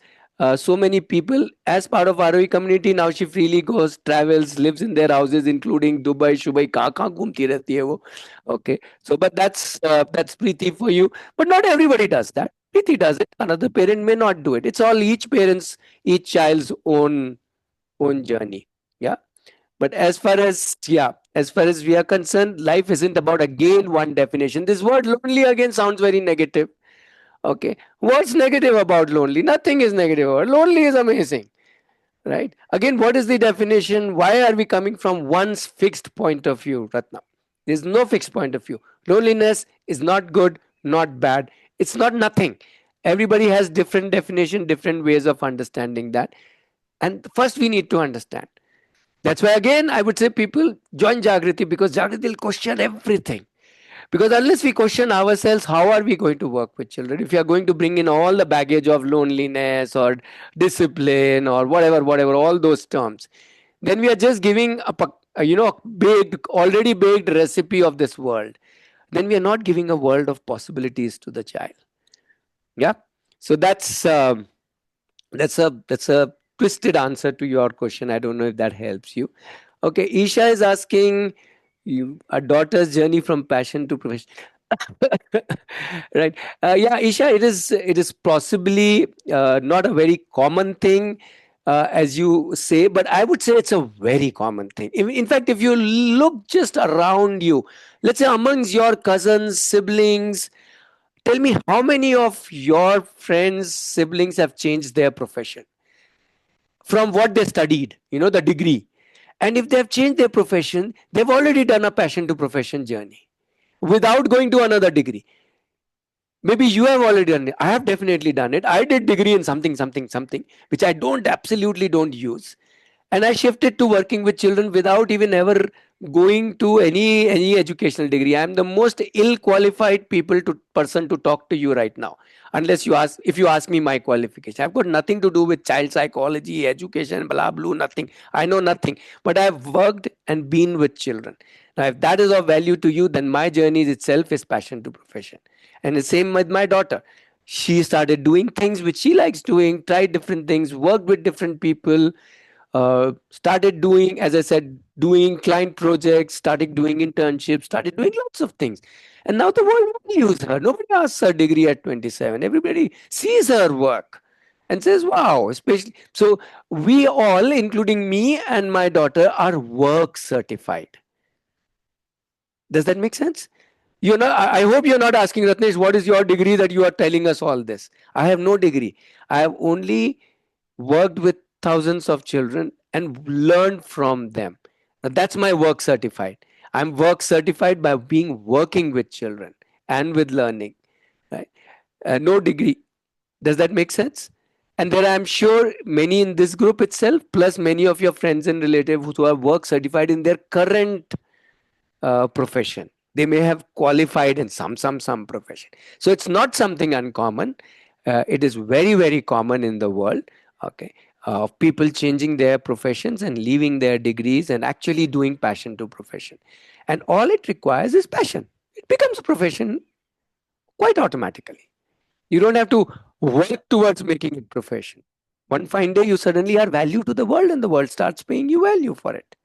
so many people as part of Arohi community. Now she freely goes, travels, lives in their houses, including Dubai, Shubai, कहाँ घूमती रहती है वो. Okay, so but that's Preeti for you. But not everybody does that. Preeti does it. Another parent may not do it. It's all each child's own journey. Yeah. But as far as we are concerned, life isn't about again one definition. This word lonely again sounds very negative. Okay. What's negative about lonely? Nothing is negative about it. Lonely is amazing. right? Again, what is the definition? Why are we coming from one's fixed point of view, Ratna? There's no fixed point of view. Loneliness is not good, not bad. It's not nothing. Everybody has different definition, different ways of understanding that. And first we need to understand. That's why again I would say people join Jagriti, because Jagriti will question everything. Because unless we question ourselves, how are we going to work with children? If you are going to bring in all the baggage of loneliness or discipline or whatever, all those terms, then we are just giving a baked, already baked recipe of this world. Then we are not giving a world of possibilities to the child. Yeah. So that's a twisted answer to your question. I don't know if that helps you. Okay, Isha is asking you a daughter's journey from passion to profession. Right. Yeah, Isha, it is possibly not a very common thing, as you say, but I would say it's a very common thing. In fact, if you look just around you, let's say amongst your cousins, siblings, tell me how many of your friends, siblings have changed their profession from what they studied, the degree. And if they have changed their profession, they've already done a passion to profession journey without going to another degree. Maybe you have already done it. I have definitely done it. I did degree in something, something, something, which I absolutely don't use. And I shifted to working with children without even ever going to any educational degree. I'm the most ill qualified person to talk to you right now, unless if you ask me my qualification. I've got nothing to do with child psychology, education, blah blah, nothing. I know nothing, but I've worked and been with children. Now if that is of value to you, then my journey itself is passion to profession. And the same with my daughter. She started doing things which she likes doing, tried different things, worked with different people, started doing, as I said, doing client projects, started doing internships, started doing lots of things. And now the world values her. Nobody asks her degree at 27. Everybody sees her work and says, wow, especially. So we all, including me and my daughter, are work certified. Does that make sense? You're not, I hope you're not asking, Ratnesh, what is your degree that you are telling us all this? I have no degree. I have only worked with thousands of children and learned from them. Now, that's my work certified. I'm work certified by being working with children and with learning. Right? No degree. Does that make sense? And there I'm sure many in this group itself, plus many of your friends and relatives who are work certified in their current profession. They may have qualified in some profession. So it's not something uncommon. It is very, very common in the world. Okay. Of people changing their professions and leaving their degrees and actually doing passion to profession. And all it requires is passion. It becomes a profession quite automatically. You don't have to work towards making it profession. One fine day, you suddenly are value to the world and the world starts paying you value for it.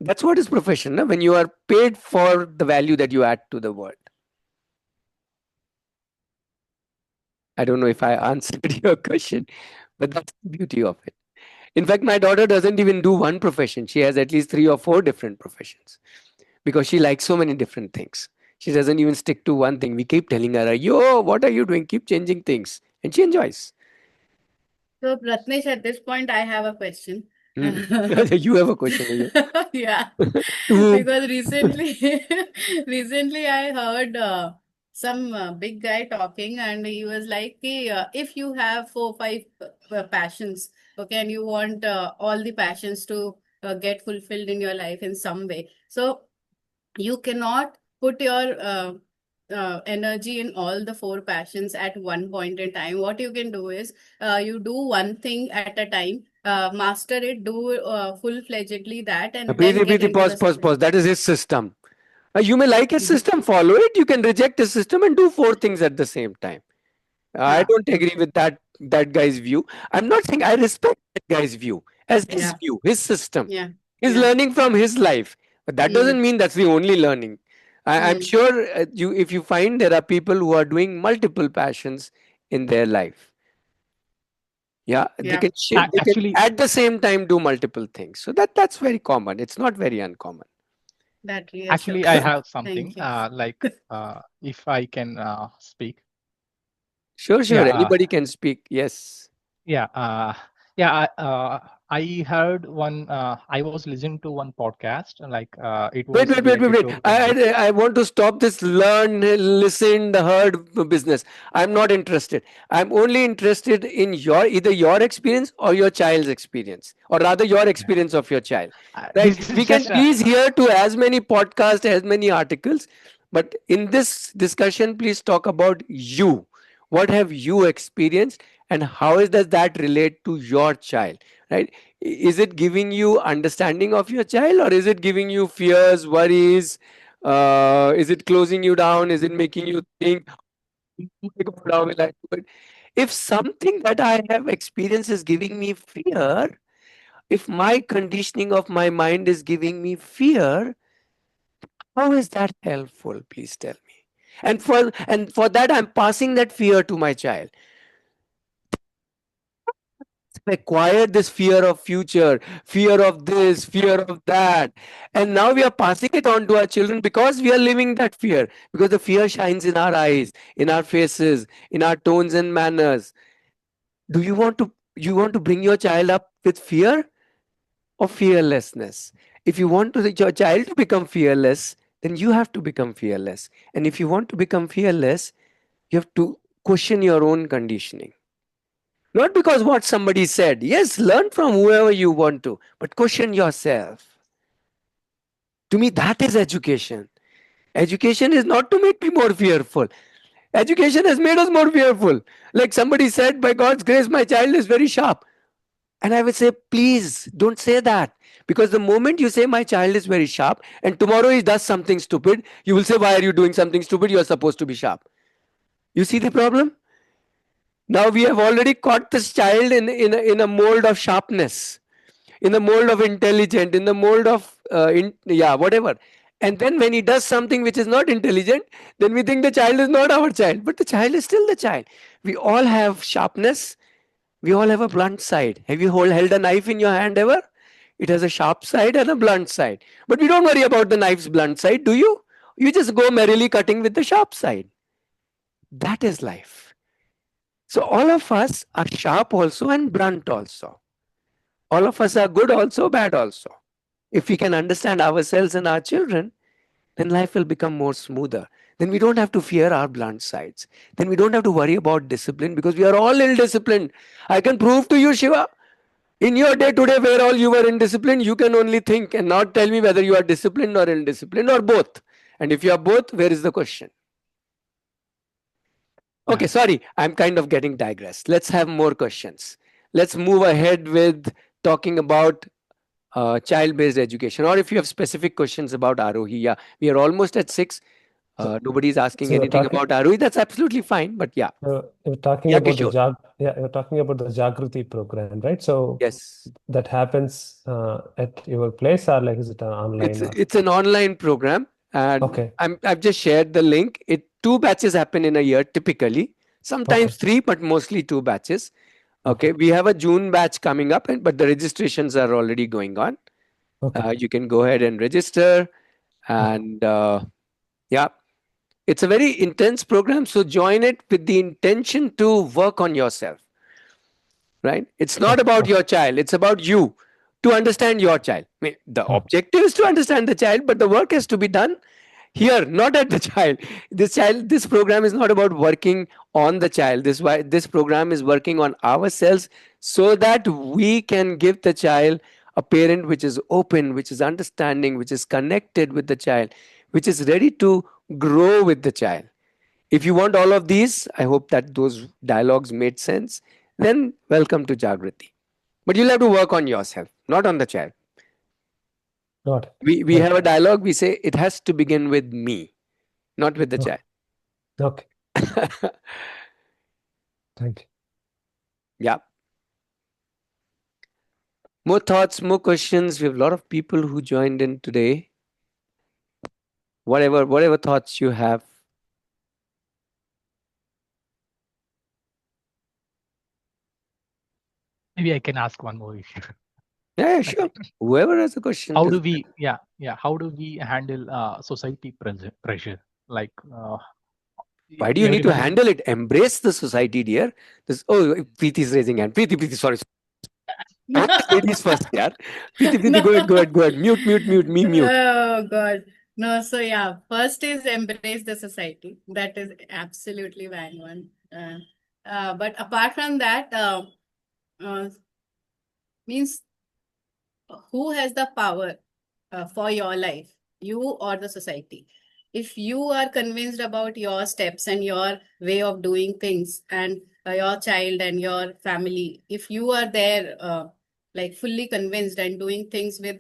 That's what is profession, no? When you are paid for the value that you add to the world. I don't know if I answered your question, but that's the beauty of it. In fact, my daughter doesn't even do one profession. She has at least 3 or 4 different professions because she likes so many different things. She doesn't even stick to one thing. We keep telling her, yo, what are you doing? Keep changing things. And she enjoys. So, Ratnesh, at this point, I have a question. You have a question, are you? Yeah, To because recently I heard some big guy talking, and he was like, "Hey, if you have 4, 5 passions, okay, and you want all the passions to get fulfilled in your life in some way, so you cannot put your energy in all the 4 passions at one point in time. What you can do is you do one thing at a time, master it, do full-fledgedly that, and then Preeti, get Preeti, into pause, the pause, second. pause. That is his system. You may like his system, follow it. You can reject his system and do 4 things at the same time. I Ah, don't agree with that guy's view. I'm not saying I respect that guy's view as his yeah, view, his system. yeah, He's yeah. learning from his life, but that Mm, doesn't mean that's the only learning. I'm mm, sure if you find there are people who are doing multiple passions in their life, yeah, they yeah, can they can Actually, at the same time do multiple things. So that's very common. It's not very uncommon. that actually, I reassures. have something Thank you. like if I can speak. Sure, Yeah, sure. Anybody can speak. Yes. yeah, Yeah, I heard one. I was listening to one podcast, like it Wait, was wait, wait, wait, related wait. to I want to stop this learn, listen, heard business. I'm not interested. I'm only interested in either your experience or your child's experience, or rather your yeah. experience of your child. Right? This We is can just please hear to as many podcasts, as many articles, but in this discussion, please talk about you. What have you experienced, and does that relate to your child? Right? Is it giving you understanding of your child, or is it giving you fears, worries? Is it closing you down? Is it making you think, "Oh my God, how will I do it?" If something that I have experienced is giving me fear, if my conditioning of my mind is giving me fear, how is that helpful? Please tell me. And for that, I'm passing that fear to my child. Acquired this fear of future, fear of this, fear of that, and now we are passing it on to our children because we are living that fear, because the fear shines in our eyes, in our faces, in our tones and manners. Do you want to bring your child up with fear or fearlessness? If you want your child to become fearless, then you have to become fearless. And if you want to become fearless, you have to question your own conditioning. Not because what somebody said. Yes, learn from whoever you want to, but question yourself. To me, that is education. Education is not to make me more fearful. Education has made us more fearful. Like somebody said, by God's grace, my child is very sharp. And I would say, please don't say that. Because the moment you say my child is very sharp and tomorrow he does something stupid, you will say, why are you doing something stupid? You are supposed to be sharp. You see the problem? Now we have already caught this child in a mold of sharpness, in the mold of intelligent, in the mold of yeah, whatever. And then when he does something which is not intelligent, then we think the child is not our child, but the child is still the child. We all have sharpness. We all have a blunt side. Have you held a knife in your hand ever? It has a sharp side and a blunt side. But we don't worry about the knife's blunt side, do you? You just go merrily cutting with the sharp side. That is life. So all of us are sharp also and blunt also. All of us are good also, bad also. If we can understand ourselves and our children, then life will become more smoother. Then we don't have to fear our blunt sides. Then we don't have to worry about discipline because we are all ill disciplined. I can prove to you, Shiva, in your day today where all you were indisciplined, you can only think and not tell me whether you are disciplined or indisciplined or both. And if you are both, where is the question? Okay, yeah. sorry, I'm kind of getting digressed. Let's have more questions. Let's move ahead with talking about child-based education, or if you have specific questions about Aarohi. Yeah, we are almost at 6. So, Nobody's asking so you're anything talking about Aarohi. That's absolutely fine. But yeah, you're talking yeah, about Kishore. you're talking about the Jagruti program, right? So Yes, that happens at your place, or like is it online or it's an online program, and okay, I've just shared the link. Two batches happen in a year typically. Sometimes okay, three, but mostly two batches. Okay, okay, we have a June batch coming up, but the registrations are already going on. okay, You can go ahead and register, okay, and yeah, it's a very intense program. So join it with the intention to work on yourself. Right? It's not okay, about okay, your child. It's about you to understand your child. I mean, the okay, objective is to understand the child, but the work has to be done here, not at the child. This program is not about working on the child. This program is working on ourselves so that we can give the child a parent which is open, which is understanding, which is connected with the child, which is ready to grow with the child. If you want all of these, I hope that those dialogues made sense. Then welcome to Jagriti. But you'll have to work on yourself, not on the child. got it. We Very have a good. dialogue, we say it has to begin with me, not with the Okay, child. okay, thank you. Yeah. More thoughts, more questions. We have a lot of people who joined in today. Whatever thoughts you have. Maybe I can ask one more issue. Yeah, Like, sure. Whoever has a question. how do Doesn't we, yeah, how do we handle society pressure? Like, Why do you need to everybody. handle it? Embrace the society, dear. Preeti is raising hand. Preeti, sorry. All the ladies first, yeah. Preeti, go ahead. Mute, me mute. Oh God. No, so yeah, first is embrace the society. That is absolutely bang on. But apart from that, uh, means who has the power for your life, you or the society? If you are convinced about your steps and your way of doing things, and your child and your family, if you are there, like fully convinced and doing things with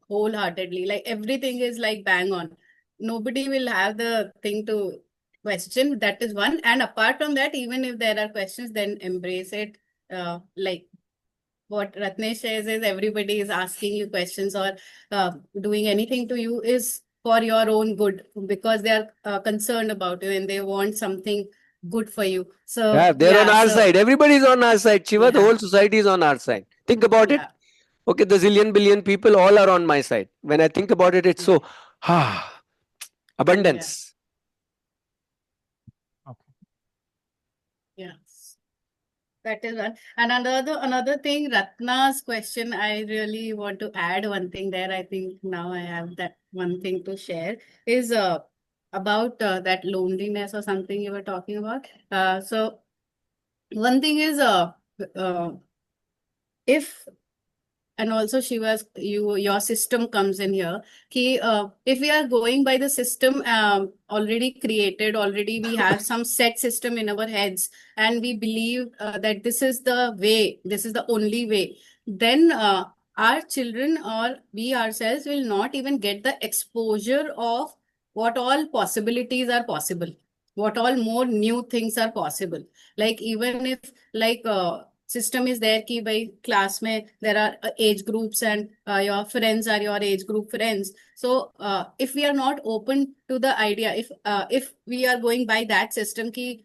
wholeheartedly, like everything is like bang on, nobody will have the thing to question. That is one. And apart from that, even if there are questions, then embrace it. Like what Ratnesh says is, everybody is asking you questions or doing anything to you is for your own good, because they are concerned about you and they want something good for you. Yeah, So they're on yeah, our so side. Everybody's on our side, Shiva. The yeah, whole society is on our side. Think about it. yeah, Okay, the zillion billion people all are on my side. When I think about it, it's so yeah, abundance. Okay. yeah. That is one. And another thing, Ratna's question, I really want to add one thing there. I think now I have that one thing to share is about that loneliness or something you were talking about. So one thing is uh, if, and also she was, your system comes in here, ki, if we are going by the system already created, already we have some set system in our heads, and we believe that this is the way, this is the only way, then our children or we ourselves will not even get the exposure of what all possibilities are possible, what all more new things are possible. Like even if, like system is there ki by class mein there are age groups, and your friends are your age group friends. So if we are not open to the idea, if we are going by that system ki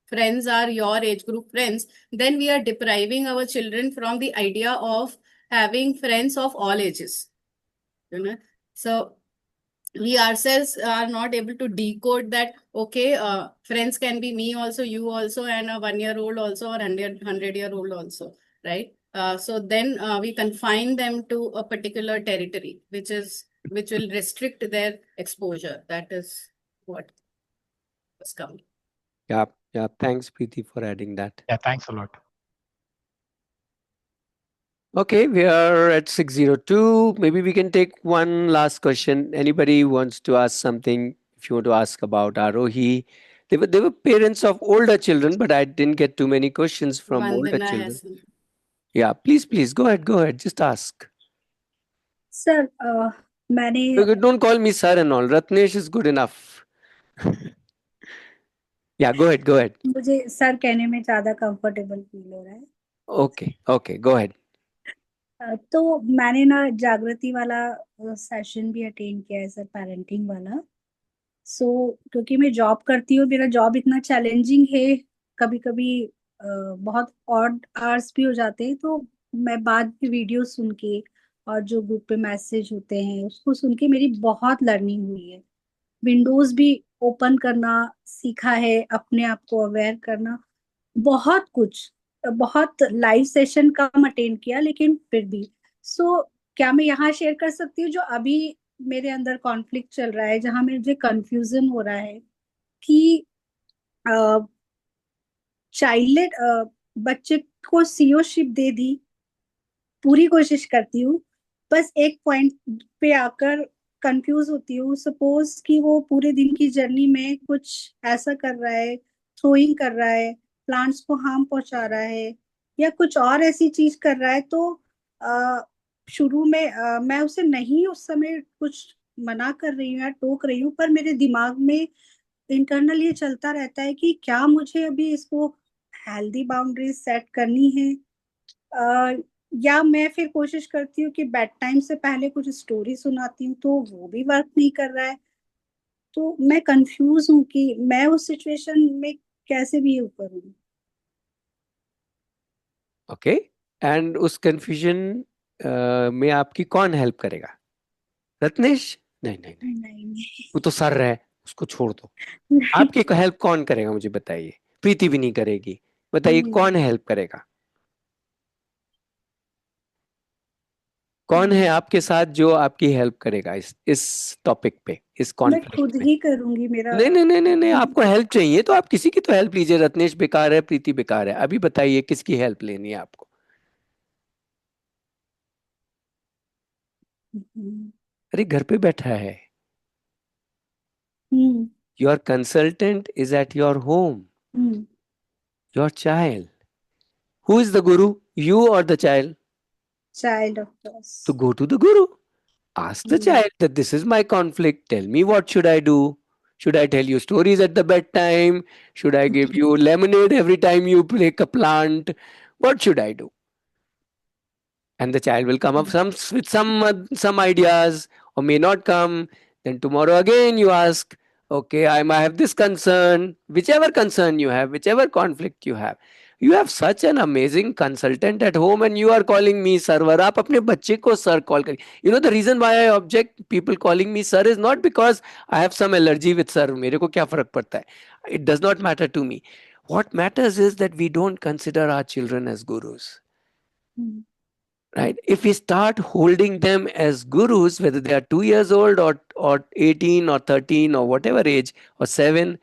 friends are your age group friends, then we are depriving our children from the idea of having friends of all ages, you know. So we ourselves are not able to decode that, okay, friends can be me also, you also, and a 1 year old also, or 100 year old also, right? So then we confine them to a particular territory, which will restrict their exposure. That is what was coming. Yeah, yeah. Thanks, Preeti, for adding that. Yeah, thanks a lot. Okay, we are at 6:02. Maybe we can take one last question. Anybody wants to ask something? If you want to ask about Aarohi, they were parents of older children, but I didn't get too many questions from older Vandana children. has. Yeah, please go ahead. Just ask. Sir मैंने Don't call me sir and all. Ratnesh is good enough. Yeah, go ahead. मुझे sir कहने में ज्यादा comfortable feel हो रहा है। Okay, go ahead. तो मैंने ना जागृति वाला सेशन भी अटेंड किया है सर, पेरेंटिंग वाला। सो क्योंकि मैं जॉब करती हूँ, मेरा जॉब इतना चैलेंजिंग है, कभी कभी बहुत ऑड आवर्स भी हो जाते हैं, तो मैं बाद में वीडियो सुन के और जो ग्रुप पे मैसेज होते हैं उसको सुन के मेरी बहुत लर्निंग हुई है। विंडोज भी ओपन करना सीखा है, अपने आप को अवेयर करना, बहुत कुछ, बहुत लाइव सेशन कम अटेंड किया लेकिन फिर भी। सो क्या मैं यहाँ शेयर कर सकती हूँ जो अभी मेरे अंदर कॉन्फ्लिक्ट चल रहा है, जहां मुझे कंफ्यूजन हो रहा है कि चाइल्ड बच्चे को सीओशिप दे दी, पूरी कोशिश करती हूँ, बस एक पॉइंट पे आकर कंफ्यूज होती हूँ। सपोज कि वो पूरे दिन की जर्नी में कुछ ऐसा कर रहा है, थ्रोइंग कर रहा है, प्लांट्स को हार्म पहुंचा रहा है, या कुछ और ऐसी चीज कर रहा है, तो शुरू में मैं उसे नहीं उस समय कुछ मना कर रही हूँ या टोक रही हूँ, पर मेरे दिमाग में इंटरनल ये चलता रहता है कि क्या मुझे अभी इसको हेल्दी बाउंड्रीज सेट करनी है, या मैं फिर कोशिश करती हूँ कि बेड टाइम से पहले कुछ स्टोरी सुनाती हूँ, तो वो भी वर्क नहीं कर रहा है। तो मैं कंफ्यूज हूँ कि मैं उस सिचुएशन में कैसे बिहेव करूँ। ओके, एंड उस कंफ्यूजन में आपकी कौन हेल्प करेगा? रत्नेश? नहीं, नहीं वो तो सर है, उसको छोड़ दो। आपकी हेल्प कौन करेगा मुझे बताइए? प्रीति भी नहीं करेगी, बताइए कौन हेल्प करेगा? कौन है आपके साथ जो आपकी हेल्प करेगा इस टॉपिक पे, इस मैं कॉन्फ्लिक्ट खुद में? ही करूंगी मेरा। नहीं नहीं नहीं नहीं नहीं, आपको हेल्प चाहिए तो आप किसी की तो हेल्प लीजिए। रत्नेश बेकार है, प्रीति बेकार है, अभी बताइए किसकी हेल्प लेनी है आपको? हम्म। अरे घर पे बैठा है, hmm. Your consultant is at your home, hmm. Your child. Who is the guru, you और द चाइल्ड? चाइल्ड ऑफ तो course. go to the guru, ask the child that this is my conflict, tell me what should I do. Should I tell you stories at the bedtime? Should I give you lemonade every time you break a plant? What should I do? And the child will come up with some ideas, or may not come. Then tomorrow again you ask, okay, I have this concern. Whichever concern you have, whichever conflict you have such an amazing consultant at home, and you are calling me server. आप अपने बच्चे को sir call करिए. You know the reason why I object people calling me sir is not because I have some allergy with sir. मेरे को क्या फर्क पड़ता है? It does not matter to me. What matters is that we don't consider our children as gurus. Right? If we start holding them as gurus, whether they are 2 years old or 18 or 13 or whatever age, or 7,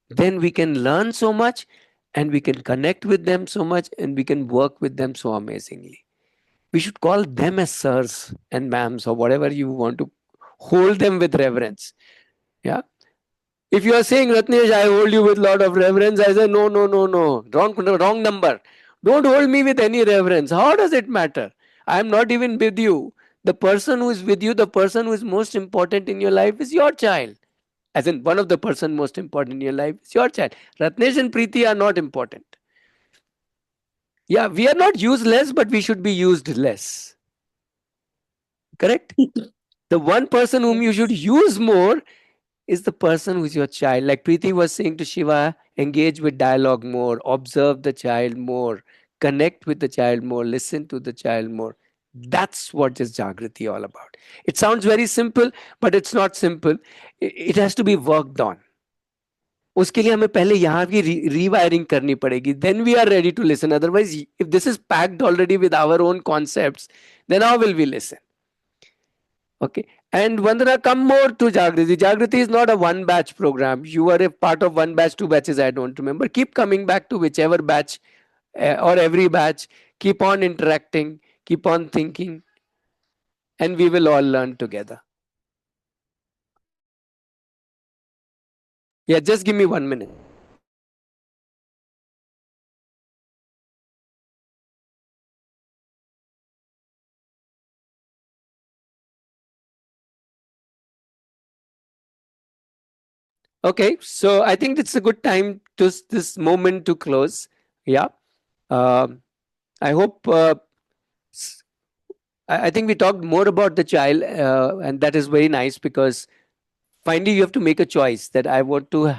then we can learn so much, and we can connect with them so much, and we can work with them so amazingly. We should call them as sirs and ma'ams or whatever you want to, hold them with reverence. Yeah. If you are saying, Ratnesh, I hold you with a lot of reverence, I say, no, no, no, no. Wrong number. Don't hold me with any reverence. How does it matter? I am not even with you. The person who is with you, the person who is most important in your life is your child. As in, one of the person most important in your life is your child. Ratnesh and Preeti are not important. Yeah, we are not useless, but we should be used less. Correct? The one person whom you should use more is the person who's your child. Like Preeti was saying to Shiva, engage with dialogue more, observe the child more, connect with the child more, listen to the child more. That's what is Jagriti all about. It sounds very simple, but it's not simple. It has to be worked on. उसके लिए हमें पहले यहाँ की rewiring करनी पड़ेगी. Then we are ready to listen. Otherwise, if this is packed already with our own concepts, then how will we listen? Okay. And Vandana, come more to Jagriti. Jagriti is not a one batch program. You are a part of one batch, two batches, I don't remember. Keep coming back to whichever batch or every batch. Keep on interacting, keep on thinking, and we will all learn together. Yeah, just give me 1 minute. Okay, so I think it's a good time to this moment to close. Yeah. I hope I think we talked more about the child, and that is very nice because finally you have to make a choice that I want to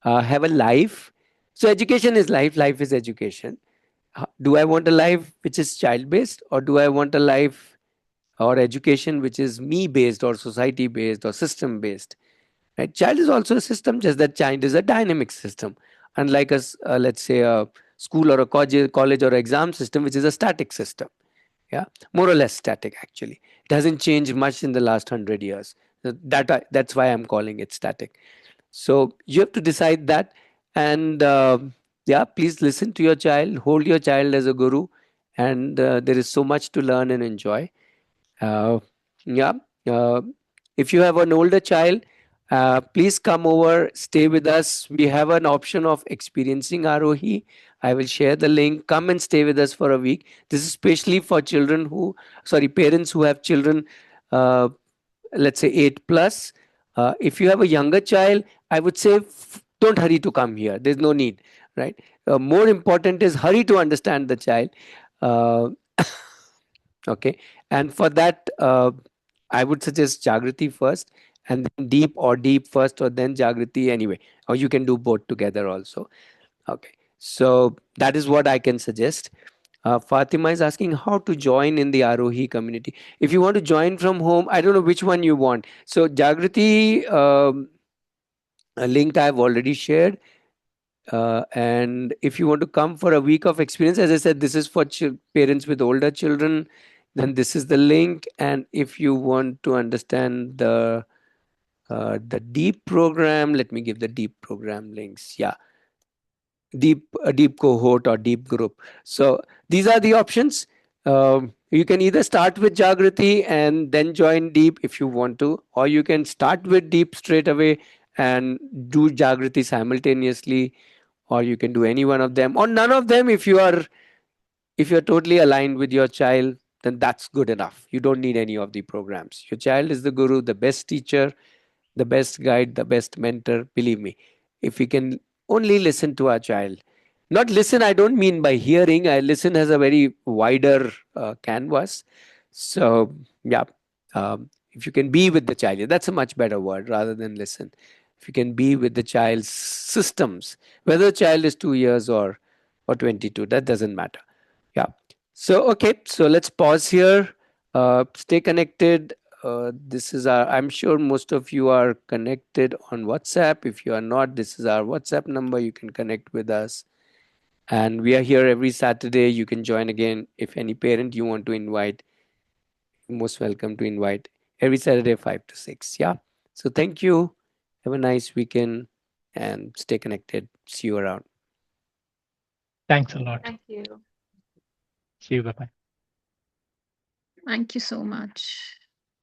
have a life. So education is life, life is education. Do I want a life which is child based, or do I want a life or education which is me based or society based or system based? Right? Child is also a system, just that child is a dynamic system, unlike us, let's say a school or a college or exam system, which is a static system. Yeah, more or less static. Actually, it hasn't changed much in the last 100 years. That's why I'm calling it static. So you have to decide that, and yeah, please listen to your child, hold your child as a guru, and there is so much to learn and enjoy. uh, yeah. Uh, if you have an older child, please come over, stay with us. We have an option of experiencing Arohi. I will share the link. Come and stay with us for a week. This is especially for children who, sorry, parents who have children, uh, let's say 8 plus. If you have a younger child, I would say don't hurry to come here. There's no need, right? More important is hurry to understand the child. Uh, Okay. And for that, I would suggest Jagriti first, and then deep or deep first, or then Jagriti anyway. Or you can do both together also. Okay. So that is what I can suggest. Fatima is asking how to join in the Arohi community. If you want to join from home, I don't know which one you want. So Jagriti, a link I have already shared. And if you want to come for a week of experience, as I said, this is for parents with older children. then this is the link. And if you want to understand the deep program, let me give the deep program links. Yeah, a deep cohort or deep group. So these are the options. You can either start with Jagriti and then join deep if you want to, or you can start with deep straight away and do Jagriti simultaneously, or you can do any one of them or none of them. If you're totally aligned with your child, then that's good enough. You don't need any of the programs. Your child is the guru, the best teacher, the best guide, the best mentor. Believe me, if we can only listen to our child, not listen, I don't mean by hearing. I listen has a very wider canvas. So, yeah, if you can be with the child, that's a much better word rather than listen. If you can be with the child's systems, whether the child is 2 years or 22, that doesn't matter. Yeah. So, okay. So let's pause here. Stay connected. This is our, I'm sure most of you are connected on WhatsApp. If you are not, this is our WhatsApp number. You can connect with us. And we are here every Saturday. You can join again. If any parent you want to invite, you're most welcome to invite every Saturday, 5 to 6. Yeah. So thank you. Have a nice weekend and stay connected. See you around. Thanks a lot. Thank you. See you. Bye-bye. Thank you so much.